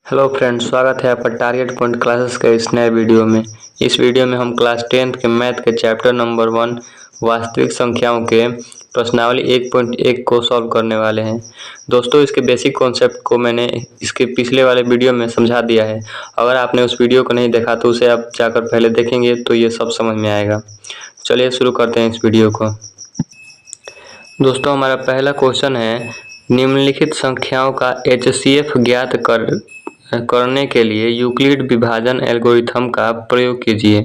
Hello friends, स्वागत है आपका टारगेट पॉइंट क्लासेस के इस नए वीडियो में। इस वीडियो में हम क्लास 10th के मैथ के चैप्टर नंबर 1 वास्तविक संख्याओं के प्रश्नावली 1.1 को सॉल्व करने वाले हैं। दोस्तों, इसके बेसिक कॉन्सेप्ट को मैंने इसके पिछले वाले वीडियो में समझा दिया है। अगर आपने उस वीडियो को नहीं देखा तो उसे आप जाकर पहले देखेंगे तो ये सब समझ में आएगा। चलिए शुरू करते हैं इस वीडियो को। दोस्तों, हमारा पहला क्वेश्चन है, निम्नलिखित संख्याओं का HCF ज्ञात करने के लिए यूक्लिड विभाजन एल्गोरिथम का प्रयोग कीजिए।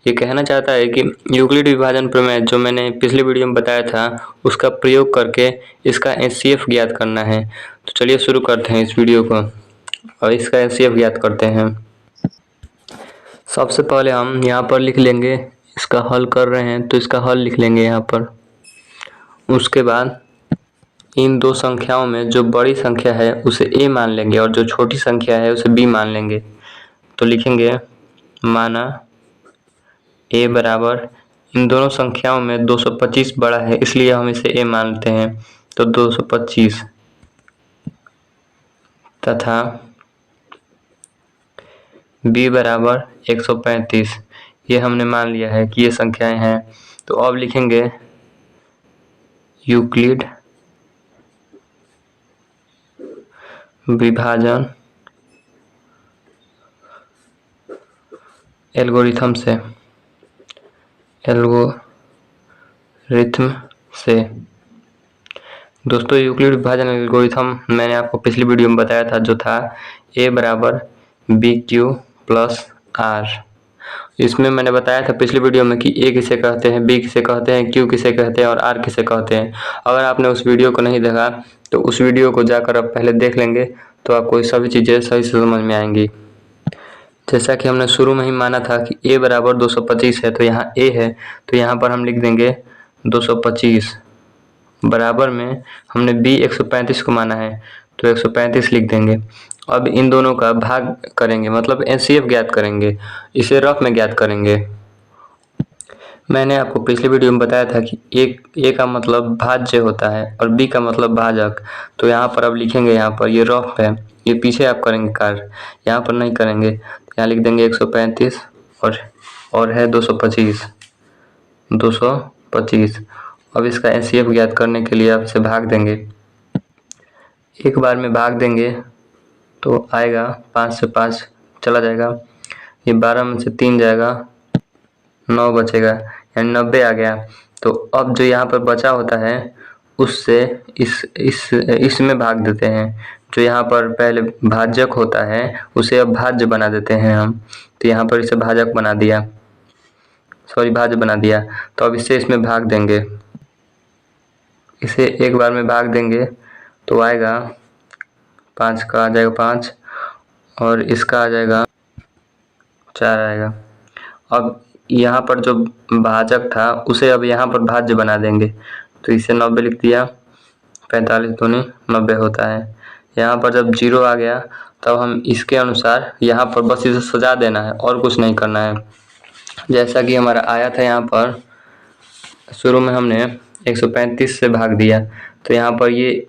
ये कहना चाहता है कि यूक्लिड विभाजन प्रमेय जो मैंने पिछले वीडियो में बताया था उसका प्रयोग करके इसका HCF ज्ञात करना है। तो चलिए शुरू करते हैं इस वीडियो को और इसका HCF ज्ञात करते हैं। सबसे पहले हम यहाँ पर लिख लेंगे, इसका हल कर रहे हैं तो इसका हल लिख लेंगे यहाँ पर। उसके बाद इन दो संख्याओं में जो बड़ी संख्या है उसे a मान लेंगे और जो छोटी संख्या है उसे b मान लेंगे। तो लिखेंगे माना a बराबर, इन दोनों संख्याओं में 225 बड़ा है इसलिए हम इसे a मानते हैं, तो 225 तथा b बराबर 135। ये हमने मान लिया है कि ये संख्याएं हैं। तो अब लिखेंगे यूक्लिड विभाजन एल्गोरिथम से दोस्तों, यूक्लिड विभाजन एल्गोरिथम मैंने आपको पिछली वीडियो में बताया था, जो था a बराबर BQ प्लस R। इसमें मैंने बताया था पिछली वीडियो में कि a किसे कहते हैं, b किसे कहते हैं, q किसे कहते हैं और r किसे कहते हैं। अगर आपने उस वीडियो को नहीं देखा तो उस वीडियो को जाकर आप पहले देख लेंगे तो आपको ये सभी चीज़ें सही से समझ में आएंगी। जैसा कि हमने शुरू में ही माना था कि a बराबर 225 है, तो यहाँ a है तो यहाँ पर हम लिख देंगे 225 बराबर में हमने b 135 को माना है तो 135 लिख देंगे। अब इन दोनों का भाग करेंगे, मतलब HCF ज्ञात करेंगे, इसे रफ में ज्ञात करेंगे। मैंने आपको पिछले वीडियो में बताया था कि a का मतलब भाज्य होता है और b का मतलब भाजक। तो यहाँ पर अब लिखेंगे, यहाँ पर ये रफ है, ये पीछे आप करेंगे कार्य, यहाँ पर नहीं करेंगे। यहाँ लिख देंगे 135 और है 225। अब इसका HCF ज्ञात करने के लिए आप इसे भाग देंगे। एक बार में भाग देंगे तो आएगा 5 से 5 चला जाएगा, ये 12 में से 3 जाएगा, 9 बचेगा, यानी 90 आ गया। तो अब जो यहाँ पर बचा होता है उससे इसमें भाग देते हैं। जो यहाँ पर पहले भाजक होता है उसे अब भाज्य बना देते हैं हम। तो यहाँ पर इसे भाजक बना दिया, भाज्य बना दिया। तो अब इससे इसमें भाग देंगे, इसे एक बार में भाग देंगे तो आएगा 5 का आ जाएगा 5 और इसका आ जाएगा 4 आएगा। अब यहाँ पर जो भाजक था उसे अब यहाँ पर भाज्य बना देंगे, तो इसे 90 लिख दिया, 45 दूनी 90 होता है। यहाँ पर जब 0 आ गया तब हम इसके अनुसार यहाँ पर बस इसे सजा देना है और कुछ नहीं करना है। जैसा कि हमारा आया था, यहाँ पर शुरू में हमने 135 से भाग दिया तो यहाँ पर ये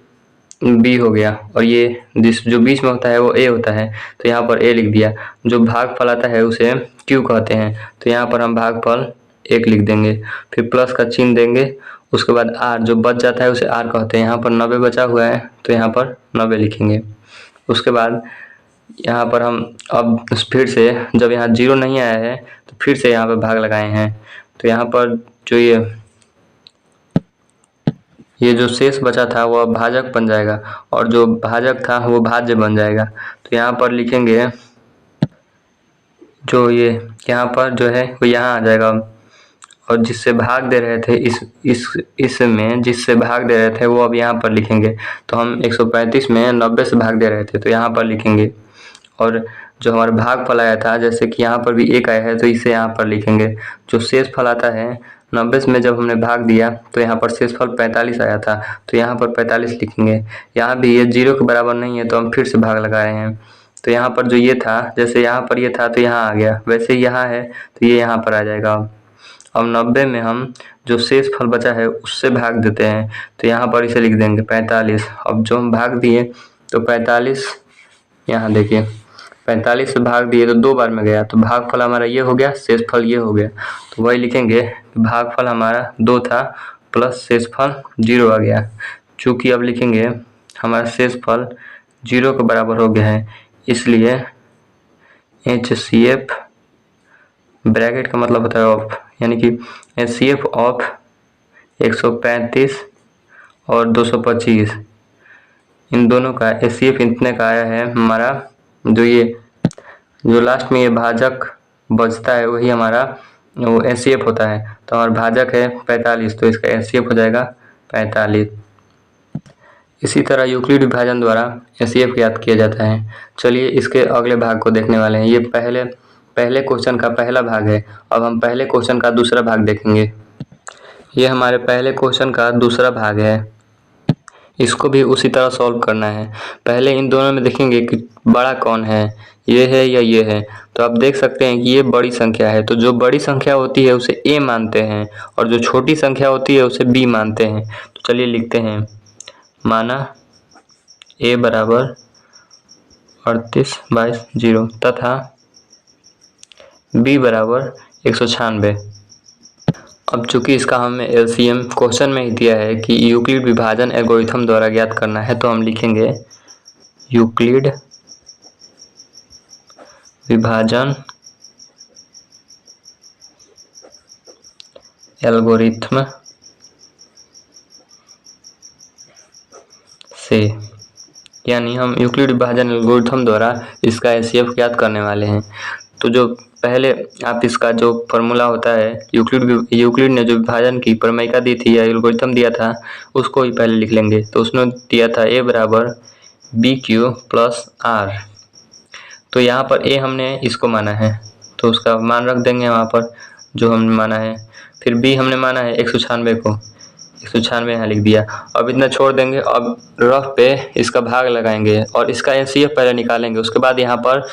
b हो गया और ये जो बीच में होता है वो a होता है, तो यहाँ पर a लिख दिया। जो भागफल आता है उसे q कहते हैं, तो यहाँ पर हम भागफल 1 लिख देंगे, फिर प्लस का चिन्ह देंगे। उसके बाद r जो बच जाता है उसे r कहते हैं। यहाँ पर 90 बचा हुआ है तो यहाँ पर 90 लिखेंगे। उसके बाद यहाँ पर हम अब फिर से, जब यहाँ 0 नहीं आया है तो फिर से यहाँ पर भाग लगाए हैं, तो यहाँ पर जो ये जो शेष बचा था वो भाजक बन जाएगा और जो भाजक था वो भाज्य बन जाएगा। तो यहाँ पर लिखेंगे, जो ये यहाँ पर जो है वो यहाँ आ जाएगा और जिससे भाग दे रहे थे इसमें जिससे भाग दे रहे थे वो अब यहाँ पर लिखेंगे। तो हम 135 में 90 से भाग दे रहे थे तो यहाँ पर लिखेंगे, और जो हमारा भाग फल आया था, जैसे कि यहाँ पर भी 1 आया है तो इसे यहाँ पर लिखेंगे। जो शेष फल आता है 90 में जब हमने भाग दिया तो यहाँ पर शेष फल 45 आया था, तो यहाँ पर 45 लिखेंगे। यहाँ भी ये 0 के बराबर नहीं है तो हम फिर से भाग लगा रहे हैं। तो यहाँ पर जो ये था, जैसे यहाँ पर ये था तो यहाँ आ गया, वैसे यहाँ है तो ये यहाँ पर आ जाएगा। अब 90 में हम जो शेष फल बचा है उससे भाग देते हैं, तो यहाँ पर इसे लिख देंगे 45। अब जो हम भाग दिए तो 45 यहाँ देखिए 45 से भाग दिए तो 2 बार में गया, तो भागफल हमारा ये हो गया, शेषफल ये हो गया। तो वही लिखेंगे, भागफल हमारा 2 था प्लस शेषफल 0 आ गया। चूँकि अब लिखेंगे हमारा शेषफल 0 के बराबर हो गया है, इसलिए HCF ब्रैकेट का मतलब होता है ऑफ, यानी कि HCF ऑफ 135 और 225, इन दोनों का HCF इतने का आया है हमारा। जो लास्ट में ये भाजक बचता है वही हमारा वो HCF होता है। तो हमारा भाजक है 45, तो इसका HCF हो जाएगा 45। इसी तरह यूक्लिड विभाजन द्वारा HCF ज्ञात किया जाता है। चलिए इसके अगले भाग को देखने वाले हैं। ये पहले क्वेश्चन का पहला भाग है। अब हम पहले क्वेश्चन का दूसरा भाग देखेंगे। ये हमारे पहले क्वेश्चन का दूसरा भाग है, इसको भी उसी तरह सॉल्व करना है। पहले इन दोनों में देखेंगे कि बड़ा कौन है, ये है या ये है। तो आप देख सकते हैं कि ये बड़ी संख्या है, तो जो बड़ी संख्या होती है उसे A मानते हैं और जो छोटी संख्या होती है उसे B मानते हैं। तो चलिए लिखते हैं, माना A बराबर 38/0 तथा B बराबर 196। अब चूंकि इसका हमें LCM क्वेश्चन में ही दिया है कि यूक्लिड विभाजन एल्गोरिथम द्वारा ज्ञात करना है, तो हम लिखेंगे यूक्लिड विभाजन एल्गोरिथम से, यानी हम यूक्लिड विभाजन एल्गोरिथम द्वारा इसका HCF ज्ञात करने वाले हैं। तो जो पहले आप इसका जो फॉर्मूला होता है, यूक्लिड ने जो विभाजन की प्रमेयिका दी थी या एल्गोरिथम दिया था, उसको ही पहले लिख लेंगे। तो उसने दिया था A बराबर BQ प्लस R। तो यहाँ पर A हमने इसको माना है, तो उसका मान रख देंगे वहाँ पर जो हमने माना है। फिर B हमने माना है 196 को, 196 यहाँ लिख दिया। अब इतना छोड़ देंगे। अब रफ पे इसका भाग लगाएंगे और इसका HCF पहले निकालेंगे। उसके बाद यहाँ पर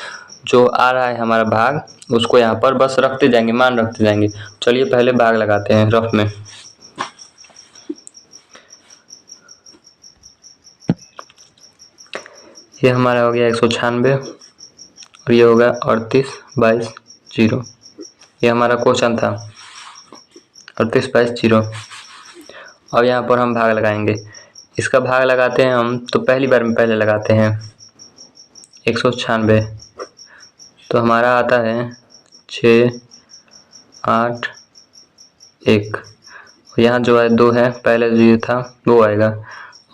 जो आ रहा है हमारा भाग, उसको यहाँ पर बस रखते जाएंगे, मान रखते जाएंगे। चलिए पहले भाग लगाते हैं रफ में। ये हमारा हो गया 196 और ये होगा 38/0। ये हमारा क्वेश्चन था 38/0। अब यहाँ पर हम भाग लगाएंगे। इसका भाग लगाते हैं हम, तो पहली बार में पहले लगाते हैं 196, तो हमारा आता है 6, 8, 1। यहाँ जो है 2 है, पहले जो था वो आएगा।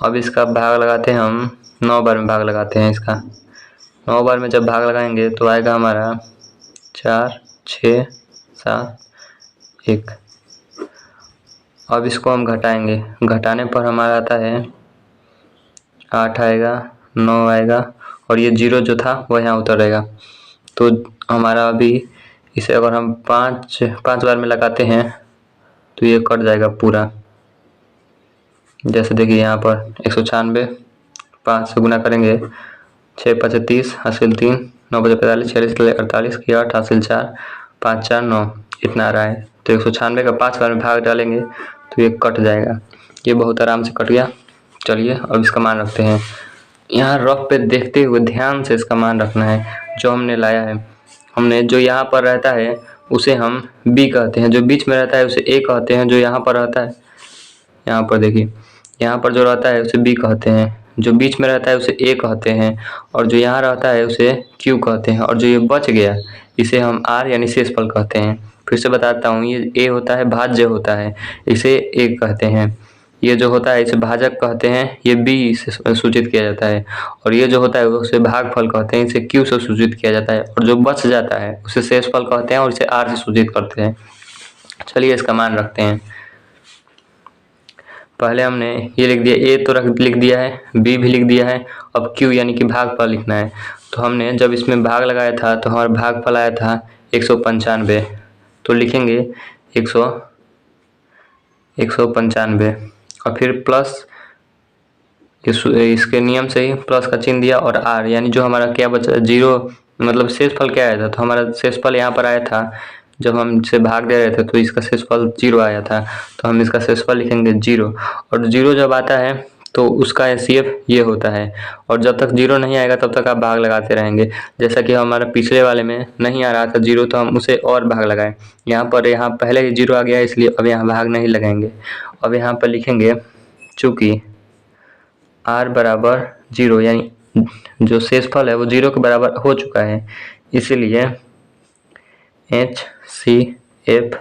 अब इसका भाग लगाते हैं हम, 9 बार में भाग लगाते हैं इसका। 9 बार में जब भाग लगाएंगे तो आएगा हमारा 4, 6, 7, 1। अब इसको हम घटाएंगे, घटाने पर हमारा आता है 8 आएगा, 9 आएगा और ये 0 जो था वो यहाँ उतरेगा। तो हमारा अभी इसे अगर हम 5 बार में लगाते हैं तो ये कट जाएगा पूरा। जैसे देखिए यहाँ पर 196, 5 से गुना करेंगे, 6 5 30, हासिल 3, 9 5 45, 46 48, 8 हासिल 4, 5 4 9, इतना आ रहा है। तो 196 का 5 बार में भाग डालेंगे तो ये कट जाएगा। ये बहुत आराम से कट गया। चलिए अब इसका मान रखते हैं। यहाँ रफ पे देखते हुए ध्यान से इसका मान रखना है। जो हमने लाया है, हमने जो यहाँ पर रहता है उसे हम B कहते हैं, जो बीच में रहता है उसे A कहते हैं, जो यहाँ पर रहता है, यहाँ पर देखिए, यहाँ पर जो रहता है उसे B कहते हैं, जो बीच में रहता है उसे A कहते हैं, और जो यहाँ रहता है उसे Q कहते हैं, और जो ये बच गया इसे हम R यानी शेषफल कहते हैं। फिर से बताता हूँ, ये A होता है भाज्य होता है, इसे A कहते हैं। ये जो होता है इसे भाजक कहते हैं, ये B से सूचित किया जाता है। और ये जो होता है उसे भागफल कहते हैं, इसे Q से सूचित किया जाता है। और जो बच जाता है उसे शेषफल कहते हैं और इसे R से सूचित करते हैं। चलिए इसका मान रखते हैं। पहले हमने ये लिख दिया, A तो लिख दिया है, B भी लिख दिया है। अब Q यानी कि भागफल लिखना है। तो हमने जब इसमें भाग लगाया था तो हमारा भागफल आया था 195, तो लिखेंगे 195 और फिर प्लस इसके नियम से ही प्लस का चिन्ह दिया और R, यानी जो हमारा क्या बचा 0, मतलब शेषफल क्या आया था। तो हमारा शेषफल यहाँ पर आया था, जब हम इसे भाग दे रहे थे तो इसका शेषफल 0 आया था, तो हम इसका शेषफल लिखेंगे 0। और 0 जब आता है तो उसका एचसीएफ ये होता है। और जब तक 0 नहीं आएगा तब तक आप भाग लगाते रहेंगे। जैसा कि हमारा पिछले वाले में नहीं आ रहा था 0, तो हम उसे और भाग लगाए। यहाँ पहले ही 0 आ गया है, इसलिए अब यहाँ भाग नहीं लगाएंगे। अब यहाँ पर लिखेंगे चूँकि r बराबर 0 यानी जो शेषफल है वो 0 के बराबर हो चुका है, इसलिए HCF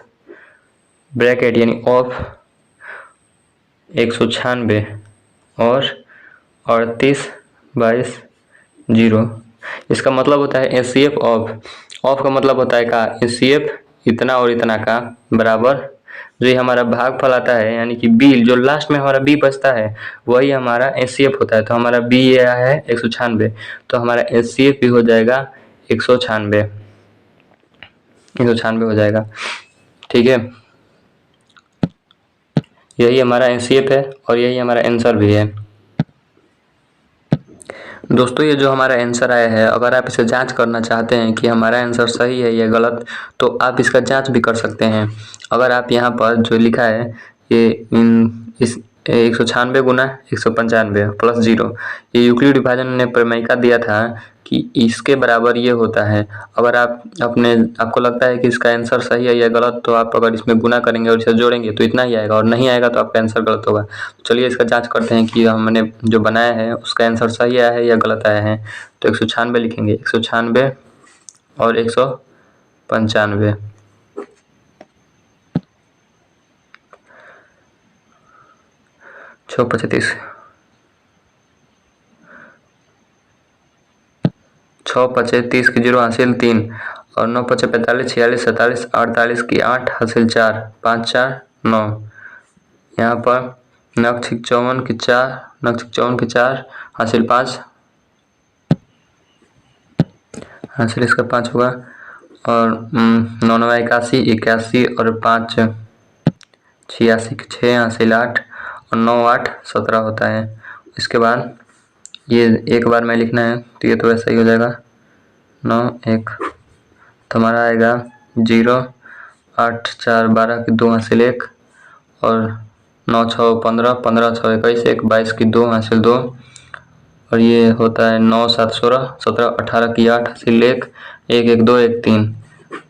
ब्रैकेट यानी ऑफ 196 और 38/0। इसका मतलब होता है HCF ऑफ का मतलब होता है का HCF इतना और इतना का बराबर जो ये हमारा भागफल आता है, यानी कि बी जो लास्ट में हमारा बी बचता है वही हमारा HCF होता है। तो हमारा बी ये है 196, तो हमारा HCF भी हो जाएगा 196 हो जाएगा। ठीक है, यही हमारा HCF है और यही हमारा आंसर भी है। दोस्तों ये जो हमारा आंसर आया है, अगर आप इसे जांच करना चाहते हैं कि हमारा आंसर सही है या गलत, तो आप इसका जांच भी कर सकते हैं। अगर आप यहाँ पर जो लिखा है ये इस 196 गुना 195 प्लस 0, ये यूक्लिड विभाजन ने प्रमेयिका दिया था कि इसके बराबर ये होता है। अगर आपको लगता है कि इसका आंसर सही है या गलत, तो आप अगर इसमें गुना करेंगे और इसे जोड़ेंगे तो इतना ही आएगा, और नहीं आएगा तो आपका आंसर गलत होगा। चलिए इसका जांच करते हैं कि हमने जो बनाया है उसका आंसर सही आया है या गलत आया है। तो 196 लिखेंगे, 196 और 195। 6 पचे 30 की 0 हासिल 3 और 9 पचे 45, 46, 47, 48 की 8 हासिल 4, 5 4 9। यहाँ पर नक 54 की 4 हासिल 5 हासिल इसका 5 होगा, और 9 9 81, 81 और 5 86 की 6 हासिल 8 और 9 8 17 होता है। इसके बाद ये एक बार में लिखना है तो ये तो वैसा ही हो जाएगा 9 1, तो हमारा आएगा 0 8 4 12 की 2 हासिल 1 और 9 6 15, 15 6 21 1, 22 की 2 हासिल 2 और ये होता है 9 7 16, 17 18 की 8 हासिल 1 1 1 2 1 3।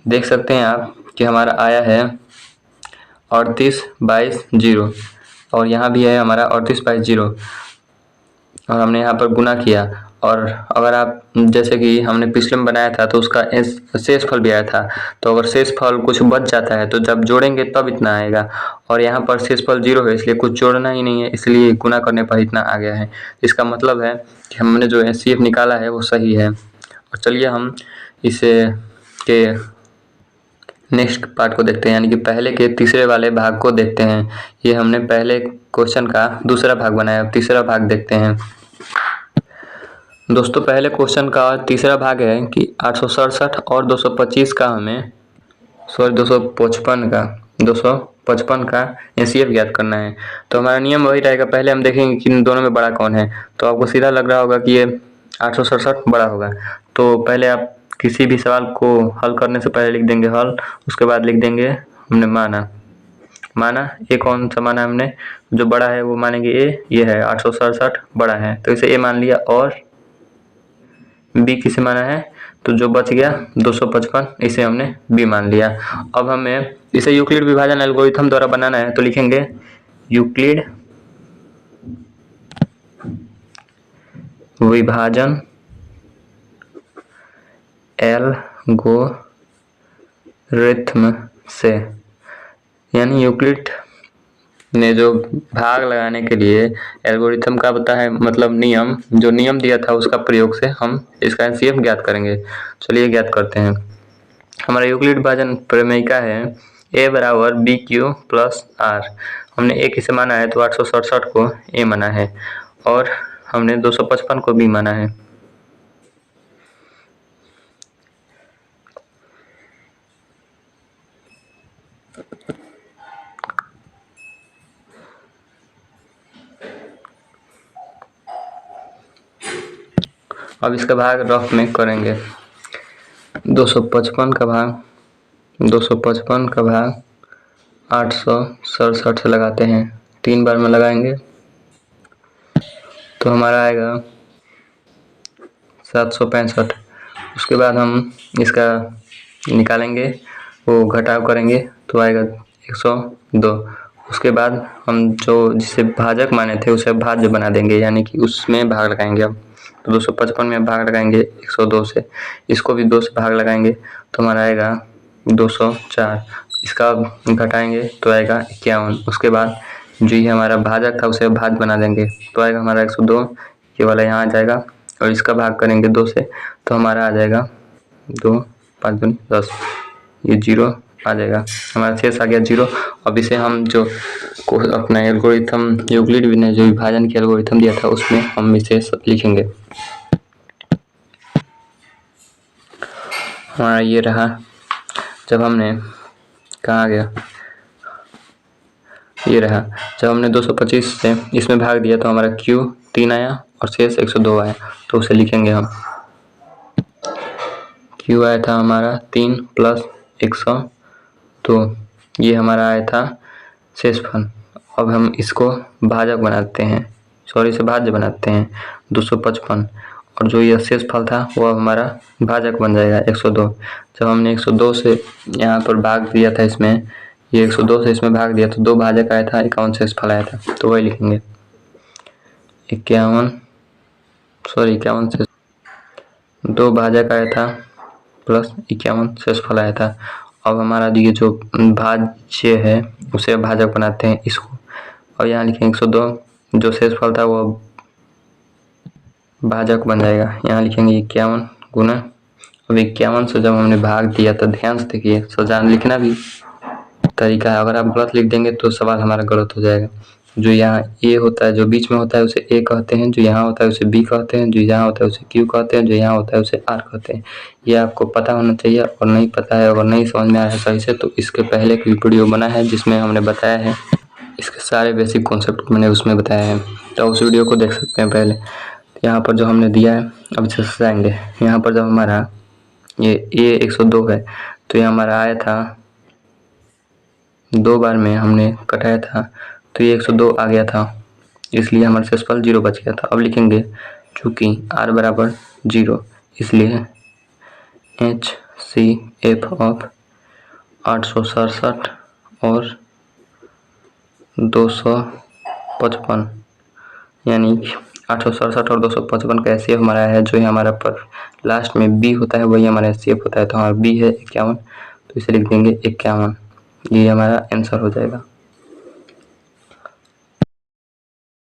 देख सकते हैं आप कि हमारा आया है 38/0 और यहाँ भी है हमारा 38/0 और हमने यहाँ पर गुना किया। और अगर आप जैसे कि हमने पिछले में बनाया था तो उसका शेषफल भी आया था, तो अगर शेषफल कुछ बच जाता है तो जब जोड़ेंगे तब इतना आएगा, और यहाँ पर शेषफल 0 है इसलिए कुछ जोड़ना ही नहीं है, इसलिए गुना करने पर इतना आ गया है। इसका मतलब है कि हमने जो HCF निकाला है वो सही है। और चलिए हम इसे के नेक्स्ट पार्ट को देखते हैं, यानी कि पहले के तीसरे वाले भाग को देखते हैं। ये हमने पहले क्वेश्चन का दूसरा भाग बनाया, अब तीसरा भाग देखते हैं। दोस्तों पहले क्वेश्चन का तीसरा भाग है कि 867 और 255 का हमें 255 का HCF ज्ञात करना है। तो हमारा नियम वही रहेगा, पहले हम देखेंगे कि इन दोनों में बड़ा कौन है। तो आपको सीधा लग रहा होगा कि ये 867 बड़ा होगा, तो पहले आप किसी भी सवाल को हल करने से पहले लिख देंगे हल, उसके बाद लिख देंगे हमने माना ए कौन सा माना हमने, जो बड़ा है वो मानेंगे ए, ये है 867 बड़ा है तो इसे ए मान लिया, और बी किसे माना है तो जो बच गया 255 इसे हमने बी मान लिया। अब हमें इसे यूक्लिड विभाजन एल्गोरिथम द्वारा बनाना है, तो लिखेंगे यूक्लिड विभाजन एल्गोरिथम से, यानी यूक्लिड ने जो भाग लगाने के लिए एल्गोरिथम का पता है मतलब नियम, जो नियम दिया था उसका प्रयोग से हम इसका HCF ज्ञात करेंगे। चलिए ज्ञात करते हैं। हमारा यूक्लिड विभाजन प्रमेयिका है A बराबर BQ प्लस R। हमने A किसे माना है तो 867 को A माना है और हमने 255 को B माना है। अब इसका भाग रफ में करेंगे। 255 का भाग 867 से लगाते हैं, 3 बार में लगाएंगे तो हमारा आएगा 765। उसके बाद हम इसका निकालेंगे, वो घटाव करेंगे तो आएगा 102। उसके बाद हम जो जिसे भाजक माने थे उसे भाज्य बना देंगे, यानी कि उसमें भाग लगाएंगे। अब तो 255 में भाग लगाएंगे 102 से, इसको भी 2 से भाग लगाएंगे तो हमारा आएगा 204। इसका घटाएंगे तो आएगा 51। उसके बाद जो ये हमारा भाजक था उसे भाज्य बना देंगे तो आएगा हमारा 102, ये वाला यहाँ आ जाएगा और इसका भाग करेंगे 2 से तो हमारा आ जाएगा 2 5 दूनी 10, ये 0 आ जाएगा, हमारा शेष आ गया 0। अब इसे हम जो अपना एल्गोरिथम यूक्लिड ने जो विभाजन की एल्गोरिथम दिया था उसमें हम इसे लिखेंगे। हमारा ये रहा, जब हमने कहाँ गया, ये रहा, जब हमने 225 से इसमें भाग दिया तो हमारा Q 3 आया और शेष 102 आया, तो उसे लिखेंगे हम। Q आया था हमारा 3 + 100, तो ये हमारा आया था शेषफल। अब हम इसको भाजक बनाते हैं, इसे भाज्य बनाते हैं 255, और जो ये शेषफल था वो अब हमारा भाजक बन जाएगा 102। जब हमने 102 से यहाँ पर भाग दिया था, इसमें ये 102 से इसमें भाग दिया तो 2 भाजक आया था, 51 शेषफल आया था, तो वही लिखेंगे 51 से 2 भाजक आया था प्लस 51 शेषफल आया था। अब हमारा ये जो भाज्य है उसे भाजक बनाते हैं इसको, और यहाँ लिखेंगे 102, जो शेषफल था वो भाजक बन जाएगा, यहाँ लिखेंगे 51 गुना। अब 51 से जब हमने भाग दिया तो ध्यान से देखिए, सजान लिखना भी तरीका है, अगर आप गलत लिख देंगे तो सवाल हमारा गलत हो जाएगा। जो यहाँ ए होता है, जो बीच में होता है उसे ए कहते हैं, जो यहाँ होता है उसे बी कहते हैं, जो यहाँ होता है उसे क्यू कहते हैं, जो यहाँ होता है उसे आर कहते हैं। ये आपको पता होना चाहिए, और नहीं पता है, अगर नहीं समझ में आया है सही से, तो इसके पहले की वीडियो बना है जिसमें हमने बताया है इसके सारे बेसिक कॉन्सेप्ट मैंने उसमें बताया है, तो उस वीडियो को देख सकते हैं पहले। यहाँ पर जो हमने दिया है अब इसे सजाएंगे। यहाँ पर जब हमारा ये ए 102 है तो ये हमारा आया था 2 बार में हमने कटाया था तो ये 102 आ गया था, इसलिए हमारा शेषफल 0 बच गया था। अब लिखेंगे चूँकि r बराबर 0, इसलिए HCF ऑफ 867 और 255, यानी 867 और 255 का HCF हमारा है, जो हमारा पर लास्ट में B होता है वही हमारा HCF होता है, तो हमारा B है 51, तो इसे लिख देंगे 51, ये हमारा आंसर हो जाएगा।